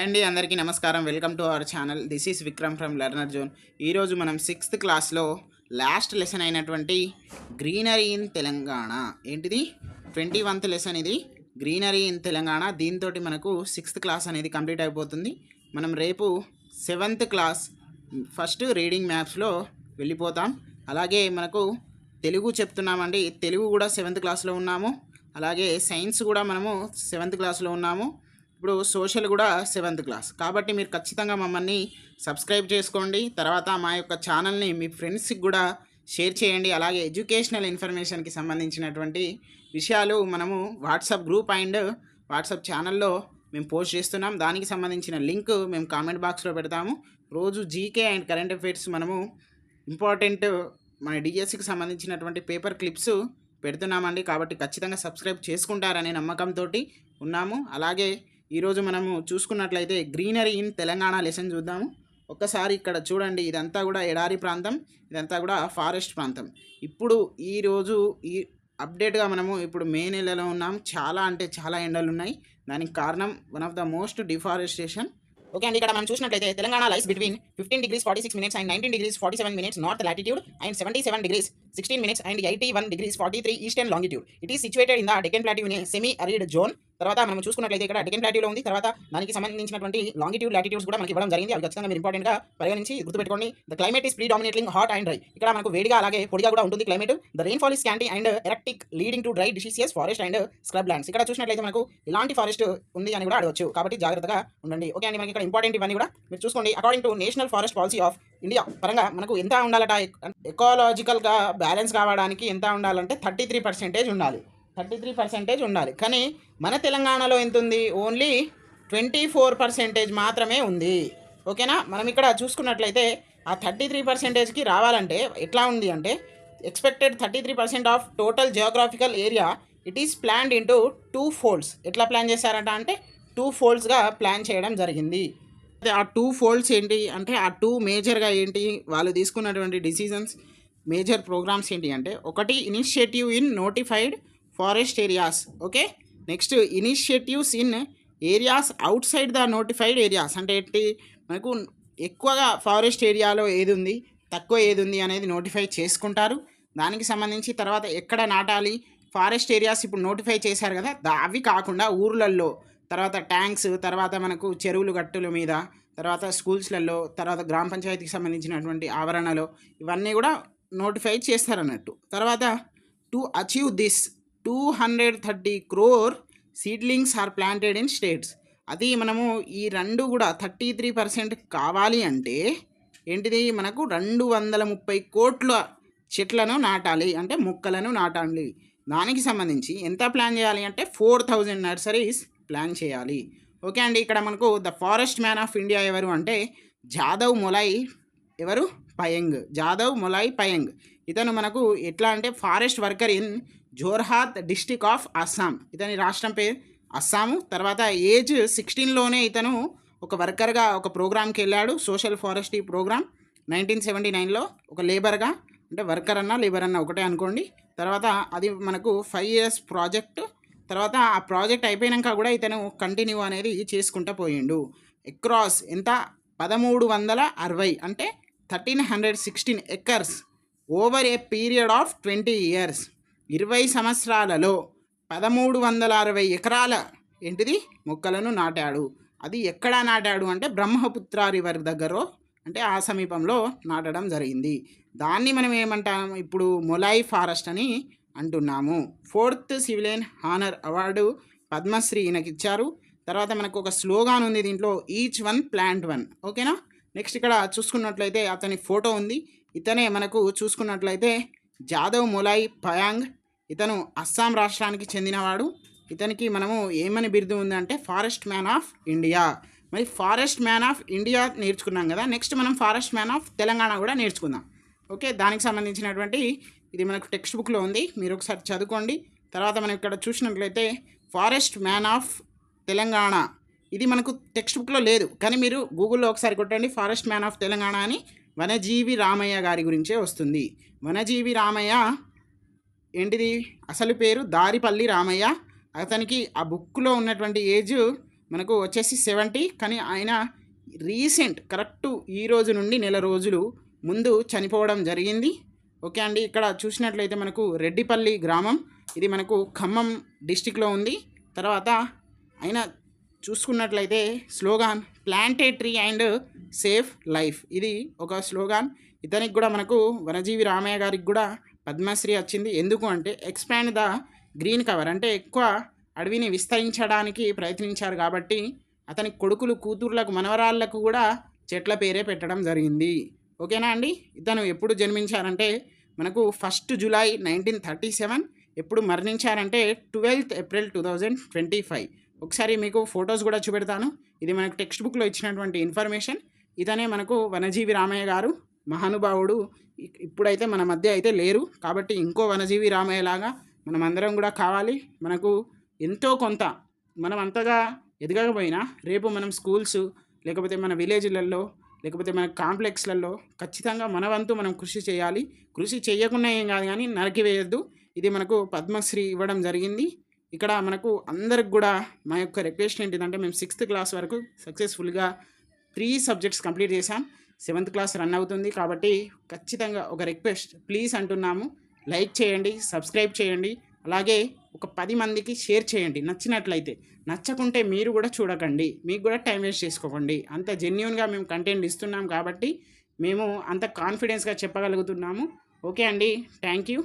Hi అండి, అందరికీ నమస్కారం. Welcome to our channel. This is Vikram from learner zone. ఈరోజు మనం 6th క్లాస్లో లాస్ట్ లెసన్ అయినటువంటి గ్రీనరీ ఇన్ తెలంగాణ, ఏంటిది 21th లెసన్ ఇది, గ్రీనరీ ఇన్ తెలంగాణ. దీంతో మనకు 6th క్లాస్ అనేది కంప్లీట్ అయిపోతుంది. మనం రేపు 7th క్లాస్ ఫస్ట్ రీడింగ్ మ్యాప్స్లో వెళ్ళిపోతాం. అలాగే మనకు తెలుగు చెప్తున్నామండి, తెలుగు కూడా 7th క్లాస్లో ఉన్నాము. అలాగే సైన్స్ కూడా మనము 7th క్లాస్లో ఉన్నాము. ఇప్పుడు సోషల్ కూడా 7th క్లాస్. కాబట్టి మీరు ఖచ్చితంగా మమ్మల్ని సబ్స్క్రైబ్ చేసుకోండి. తర్వాత మా యొక్క ఛానల్ని మీ ఫ్రెండ్స్కి కూడా షేర్ చేయండి. అలాగే ఎడ్యుకేషనల్ ఇన్ఫర్మేషన్కి సంబంధించినటువంటి విషయాలు మనము వాట్సాప్ గ్రూప్ అండ్ వాట్సాప్ ఛానల్లో మేము పోస్ట్ చేస్తున్నాం. దానికి సంబంధించిన లింక్ మేము కామెంట్ బాక్స్లో పెడతాము. రోజు జీకే అండ్ కరెంట్ అఫైర్స్ మనము ఇంపార్టెంట్ మన డిఎస్సికి సంబంధించినటువంటి పేపర్ క్లిప్స్ పెడుతున్నామండి. కాబట్టి ఖచ్చితంగా సబ్స్క్రైబ్ చేసుకుంటారనే నమ్మకంతో ఉన్నాము. అలాగే ఈరోజు మనము చూసుకున్నట్లయితే గ్రీనరీ ఇన్ తెలంగాణ లెసన్ చూద్దాము. ఒక్కసారి ఇక్కడ చూడండి, ఇదంతా కూడా ఎడారి ప్రాంతం, ఇదంతా కూడా ఫారెస్ట్ ప్రాంతం. ఇప్పుడు ఈరోజు ఈ అప్డేట్గా మనము ఇప్పుడు మే నెలలో ఉన్నాం. చాలా అంటే చాలా ఎండలు ఉన్నాయి. దానికి కారణం one of the most deforestation. Okay అండి, ఇక్కడ మనం చూసినట్లయితే Telangana lies between 15 degrees 46 minutes and 19 degrees 47 minutes north latitude and 77 degrees 16 minutes and 81 degrees 43 eastern longitude. It is situated in the Deccan plateau in semi arid zone. తర్వాత మనం చూసుకున్నట్లయితే ఇక్కడ డెక్కన్ ప్లాట్యూలో ఉంది. తర్వాత దానికి సంబంధించినటువంటి లాంగిట్యూడ్ లాటిట్యూడ్స్ కూడా మనకి ఇవ్వడం జరిగింది. అవి ఖచ్చితంగా మీరు ఇంపార్టెంట్గా పరిగణించి గుర్తుపెట్టుకోండి. The climate is predominantly hot and dry. ఇక్కడ మనకు వేడిగా అలాగే పొడిగా కూడా ఉంటుంది climate. The rainfall is scanty and erratic leading to dry deciduous forest and scrub lands. ఇక్కడ చూసినట్లయితే మనకు ఇలాంటి ఫారెస్ట్ ఉంది అని కూడా అడగవచ్చు. కాబట్టి జాగ్రత్తగా ఉండండి. ఓకే అండి, మనకి ఇక్కడ ఇంపార్టెంట్ ఇవన్నీ కూడా మీరు చూసుకోండి. According to national forest policy of India పరంగా మనకు ఎంత ఉండాలట, ఎకాలజికల్గా బ్యాలెన్స్ కావడానికి ఎంత ఉండాలంటే 33% ఉండాలి. 33% ఉండాలి. కానీ మన తెలంగాణలో ఎంత ఉంది? ఓన్లీ 24% మాత్రమే ఉంది. ఓకేనా, మనం ఇక్కడ చూసుకున్నట్లయితే ఆ 33%కి రావాలంటే ఎట్లా ఉంది అంటే, expected 33% of total geographical area it is planned into 2 folds. ఎట్లా ప్లాన్ చేశారంట అంటే 2 foldsగా ప్లాన్ చేయడం జరిగింది. ఆ 2 folds ఏంటి అంటే, ఆ 2 మేజర్గా ఏంటి వాళ్ళు తీసుకున్నటువంటి డిసిజన్స్, మేజర్ ప్రోగ్రామ్స్ ఏంటి అంటే, ఒకటి initiative in notified forest areas. Okay, next initiatives in areas out side the notified areas. అంటే ఏంటి, మనకు ఎక్కువగా ఫారెస్ట్ ఏరియాలో ఏది ఉంది, తక్కువ ఏది ఉంది అనేది నోటిఫై చేసుకుంటారు. దానికి సంబంధించి తర్వాత ఎక్కడ నాటాలి, ఫారెస్ట్ ఏరియాస్ ఇప్పుడు నోటిఫై చేశారు కదా, అవి కాకుండా ఊర్లల్లో, తర్వాత ట్యాంక్స్, తర్వాత మనకు చెరువులు గట్టుల మీద, తర్వాత స్కూల్స్లలో, తర్వాత గ్రామ పంచాయతీకి సంబంధించినటువంటి ఆవరణలో ఇవన్నీ కూడా నోటిఫై చేస్తారన్నట్టు. తర్వాత to achieve this 230 crore seedlings are planted in states. అది మనము ఈ రెండు కూడా 33% కావాలి అంటే ఏంటిది, మనకు 230 కోట్ల చెట్లను నాటాలి, అంటే మొక్కలను నాటాలి. దానికి సంబంధించి ఎంత ప్లాన్ చేయాలి అంటే 4000 నర్సరీస్ ప్లాన్ చేయాలి. ఓకే అండి, ఇక్కడ మనకు the forest man of India ఎవరు అంటే జాదవ్ మొలాయ్ పయంగ్. ఇతను మనకు ఎట్లా అంటే forest worker in Jorhat district of Assam. ఇతని రాష్ట్రం పేరు అస్సాము. తర్వాత ఏజ్ 16లోనే ఇతను ఒక వర్కర్గా ఒక ప్రోగ్రామ్కి వెళ్ళాడు, సోషల్ ఫారెస్ట్రీ ప్రోగ్రామ్ 1979లో, ఒక లేబర్గా. అంటే వర్కర్ అన్నా లేబర్ అన్నా ఒకటే అనుకోండి. తర్వాత అది మనకు 5 years ప్రాజెక్ట్. తర్వాత ఆ ప్రాజెక్ట్ అయిపోయాక కూడా ఇతను కంటిన్యూ అనేది చేసుకుంటూ పోయిండు. అక్రాస్ ఎంత 1360 అంటే 1316 acres over a period of 20 years. 20 సంవత్సరాలలో 1360 ఎకరాల ఏంటిది మొక్కలను నాటాడు. అది ఎక్కడ నాటాడు అంటే బ్రహ్మపుత్ర రివర్ దగ్గర, అంటే ఆ సమీపంలో నాటడం జరిగింది. దాన్ని మనం ఏమంటాం ఇప్పుడు మొలాయ్ ఫారెస్ట్ అని అంటున్నాము. 4th civilian honour award Padmashri ఈయనకి ఇచ్చారు. తర్వాత మనకు ఒక స్లోగాన్ ఉంది దీంట్లో, ఈచ్ వన్ ప్లాంట్ వన్. ఓకేనా, నెక్స్ట్ ఇక్కడ చూసుకున్నట్లయితే అతని ఫోటో ఉంది. ఇతనే మనకు చూసుకున్నట్లయితే జాదవ్ మొలాయ్ పయాంగ్. ఇతను అస్సాం రాష్ట్రానికి చెందినవాడు. ఇతనికి మనము ఏమని బిరుదు ఉందంటే ఫారెస్ట్ మ్యాన్ ఆఫ్ ఇండియా. మరి ఫారెస్ట్ మ్యాన్ ఆఫ్ ఇండియా నేర్చుకున్నాం కదా, నెక్స్ట్ మనం ఫారెస్ట్ మ్యాన్ ఆఫ్ తెలంగాణ కూడా నేర్చుకుందాం. ఓకే, దానికి సంబంధించినటువంటి ఇది మనకు టెక్స్ట్ బుక్లో ఉంది, మీరు ఒకసారి చదువుకోండి. తర్వాత మనం ఇక్కడ చూసినట్లయితే ఫారెస్ట్ మ్యాన్ ఆఫ్ తెలంగాణ, ఇది మనకు టెక్స్ట్ బుక్లో లేదు, కానీ మీరు గూగుల్లో ఒకసారి కొట్టండి ఫారెస్ట్ మ్యాన్ ఆఫ్ తెలంగాణ అని. వనజీవి రామయ్య గారి గురించే వస్తుంది. వనజీవి రామయ్య ఏంటిది అసలు పేరు దారిపల్లి రామయ్య. అతనికి ఆ బుక్లో ఉన్నటువంటి ఏజ్ మనకు వచ్చేసి 70, కానీ ఆయన రీసెంట్ కరెక్ట్ ఈ రోజు నుండి నెల రోజులు ముందు చనిపోవడం జరిగింది. ఓకే అండి, ఇక్కడ చూసినట్లయితే మనకు రెడ్డిపల్లి గ్రామం, ఇది మనకు ఖమ్మం డిస్టిక్లో ఉంది. తర్వాత ఆయన చూసుకున్నట్లయితే slogan plant A tree and save life, ఇది ఒక స్లోగాన్. ఇతనికి కూడా మనకు వనజీవి రామయ్య గారికి కూడా పద్మశ్రీ వచ్చింది. ఎందుకు అంటే ఎక్స్పాండ్ ద గ్రీన్ కవర్, అంటే ఎక్కువ అడవిని విస్తరించడానికి ప్రయత్నించారు కాబట్టి అతని కొడుకులు, కూతుర్లకు, మనవరాళ్లకు కూడా చెట్ల పేరే పెట్టడం జరిగింది. ఓకేనా అండి. ఇతను ఎప్పుడు జన్మించారంటే మనకు 1 జూలై 1937, ఎప్పుడు మరణించారంటే 12 ఏప్రిల్ 2025. ఒకసారి మీకు ఫొటోస్ కూడా చూపెడతాను. ఇది మనకు టెక్స్ట్ బుక్లో ఇచ్చినటువంటి ఇన్ఫర్మేషన్. ఇతనే మనకు వనజీవి రామయ్య గారు, మహానుభావుడు. ఇప్పుడైతే మన మధ్య అయితే లేరు కాబట్టి ఇంకో వనజీవి రామయ్య లాగా మనం అందరం కూడా కావాలి. మనకు ఎంతో కొంత, మనం అంతగా ఎదగకపోయినా రేపు మనం స్కూల్స్, లేకపోతే మన విలేజ్లలో, లేకపోతే మన కాంప్లెక్స్లలో ఖచ్చితంగా మన వంతు మనం కృషి చేయాలి. కృషి చేయకుండా ఏం కాదు, కానీ నరికివేయద్దు. ఇది మనకు పద్మశ్రీ ఇవ్వడం జరిగింది. ఇక్కడ మనకు అందరికి కూడా మా యొక్క రిక్వెస్ట్ ఏంటిదంటే, మేము 6th క్లాస్ వరకు సక్సెస్ఫుల్గా 3 సబ్జెక్ట్స్ కంప్లీట్ చేశాం. 7th క్లాస్ రన్ అవుతుంది కాబట్టి ఖచ్చితంగా ఒక రిక్వెస్ట్ ప్లీజ్ అంటున్నాము, లైక్ చేయండి, సబ్స్క్రైబ్ చేయండి, అలాగే ఒక 10 మందికి షేర్ చేయండి నచ్చినట్లయితే. నచ్చకుంటే మీరు కూడా చూడకండి, మీకు కూడా టైం వేస్ట్ చేసుకోకండి. అంత జెన్యూన్గా మేము కంటెంట్ ఇస్తున్నాం కాబట్టి మేము అంత కాన్ఫిడెన్స్గా చెప్పగలుగుతున్నాము. ఓకే అండి, థ్యాంక్ యూ.